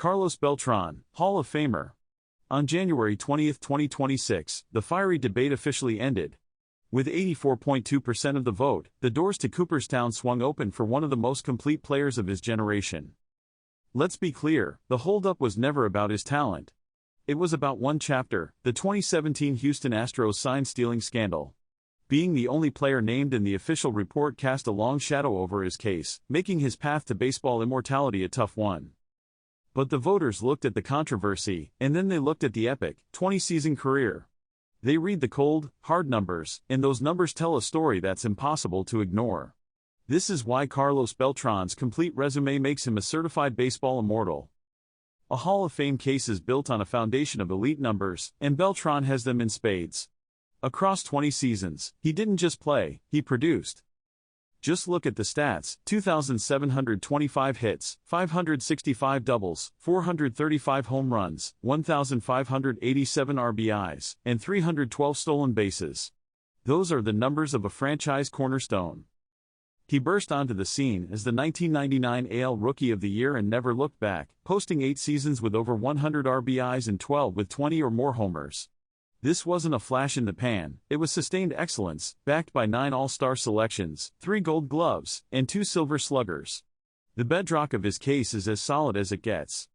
Carlos Beltran, Hall of Famer. On January 20, 2026, the fiery debate officially ended. With 84.2% of the vote, the doors to Cooperstown swung open for one of the most complete players of his generation. Let's be clear, the holdup was never about his talent. It was about one chapter, the 2017 Houston Astros sign-stealing scandal. Being the only player named in the official report cast a long shadow over his case, making his path to baseball immortality a tough one. But the voters looked at the controversy, and then they looked at the epic, 20-season career. They read the cold, hard numbers, and those numbers tell a story that's impossible to ignore. This is why Carlos Beltran's complete resume makes him a certified baseball immortal. A Hall of Fame case is built on a foundation of elite numbers, and Beltran has them in spades. Across 20 seasons, he didn't just play, he produced. Just look at the stats: 2,725 hits, 565 doubles, 435 home runs, 1,587 RBIs, and 312 stolen bases. Those are the numbers of a franchise cornerstone. He burst onto the scene as the 1999 AL Rookie of the Year and never looked back, posting 8 seasons with over 100 RBIs and 12 with 20 or more homers. This wasn't a flash in the pan, it was sustained excellence, backed by 9 All-Star selections, 3 Gold Gloves, and 2 Silver Sluggers. The bedrock of his case is as solid as it gets.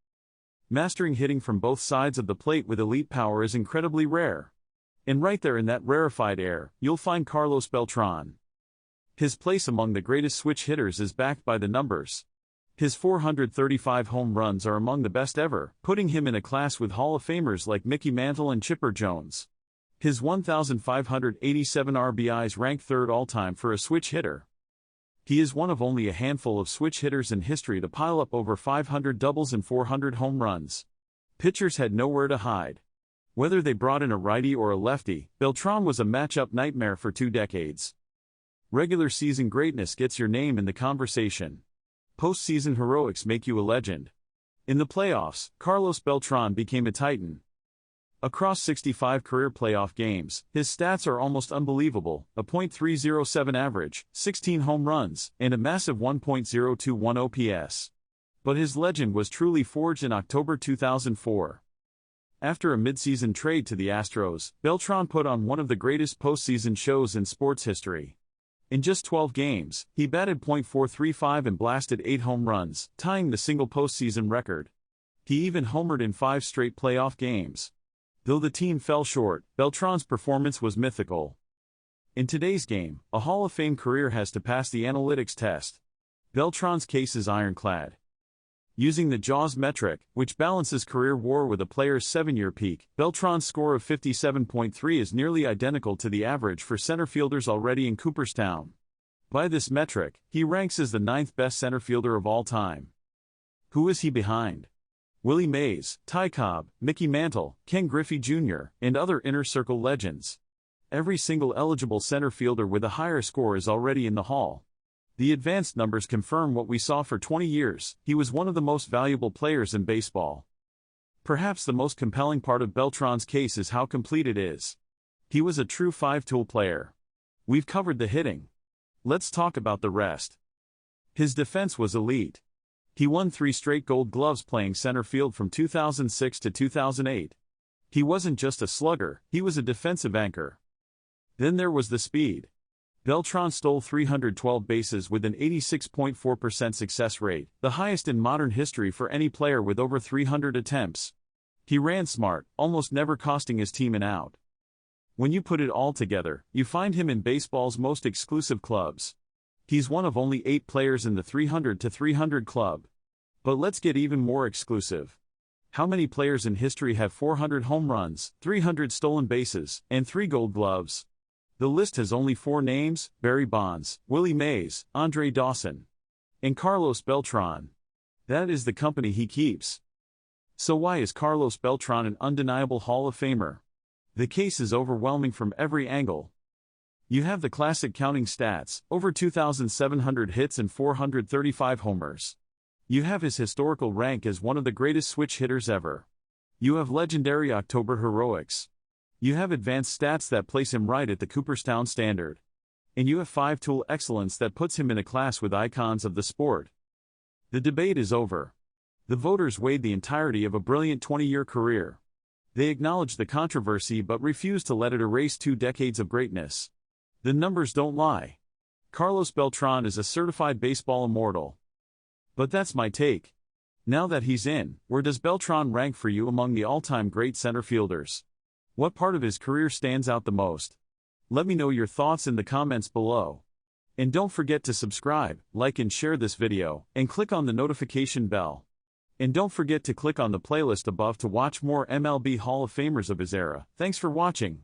Mastering hitting from both sides of the plate with elite power is incredibly rare. And right there in that rarefied air, you'll find Carlos Beltran. His place among the greatest switch hitters is backed by the numbers. His 435 home runs are among the best ever, putting him in a class with Hall of Famers like Mickey Mantle and Chipper Jones. His 1,587 RBIs rank third all-time for a switch hitter. He is one of only a handful of switch hitters in history to pile up over 500 doubles and 400 home runs. Pitchers had nowhere to hide. Whether they brought in a righty or a lefty, Beltran was a matchup nightmare for 2 decades. Regular season greatness gets your name in the conversation. Postseason heroics make you a legend. In the playoffs, Carlos Beltran became a titan. Across 65 career playoff games, his stats are almost unbelievable: a .307 average, 16 home runs, and a massive 1.021 OPS. But his legend was truly forged in October 2004. After a midseason trade to the Astros, Beltran put on one of the greatest postseason shows in sports history. In just 12 games, he batted .435 and blasted 8 home runs, tying the single postseason record. He even homered in 5 straight playoff games. Though the team fell short, Beltran's performance was mythical. In today's game, a Hall of Fame career has to pass the analytics test. Beltran's case is ironclad. Using the JAWS metric, which balances career WAR with a player's 7-year peak, Beltran's score of 57.3 is nearly identical to the average for center fielders already in Cooperstown. By this metric, he ranks as the 9th best center fielder of all time. Who is he behind? Willie Mays, Ty Cobb, Mickey Mantle, Ken Griffey Jr., and other inner circle legends. Every single eligible center fielder with a higher score is already in the Hall. The advanced numbers confirm what we saw for 20 years: he was one of the most valuable players in baseball. Perhaps the most compelling part of Beltran's case is how complete it is. He was a true 5-tool player. We've covered the hitting. Let's talk about the rest. His defense was elite. He won 3 straight Gold Gloves playing center field from 2006 to 2008. He wasn't just a slugger, he was a defensive anchor. Then there was the speed. Beltran stole 312 bases with an 86.4% success rate, the highest in modern history for any player with over 300 attempts. He ran smart, almost never costing his team an out. When you put it all together, you find him in baseball's most exclusive clubs. He's one of only 8 players in the 300 to 300 club. But let's get even more exclusive. How many players in history have 400 home runs, 300 stolen bases, and 3 Gold Gloves? The list has only 4 names: Barry Bonds, Willie Mays, Andre Dawson, and Carlos Beltran. That is the company he keeps. So why is Carlos Beltran an undeniable Hall of Famer? The case is overwhelming from every angle. You have the classic counting stats: over 2,700 hits and 435 homers. You have his historical rank as one of the greatest switch hitters ever. You have legendary October heroics. You have advanced stats that place him right at the Cooperstown standard. And you have 5-tool excellence that puts him in a class with icons of the sport. The debate is over. The voters weighed the entirety of a brilliant 20-year career. They acknowledged the controversy but refused to let it erase 2 decades of greatness. The numbers don't lie. Carlos Beltran is a certified baseball immortal. But that's my take. Now that he's in, where does Beltran rank for you among the all-time great center fielders? What part of his career stands out the most? Let me know your thoughts in the comments below. And don't forget to subscribe, like and share this video, and click on the notification bell. And don't forget to click on the playlist above to watch more MLB Hall of Famers of his era. Thanks for watching.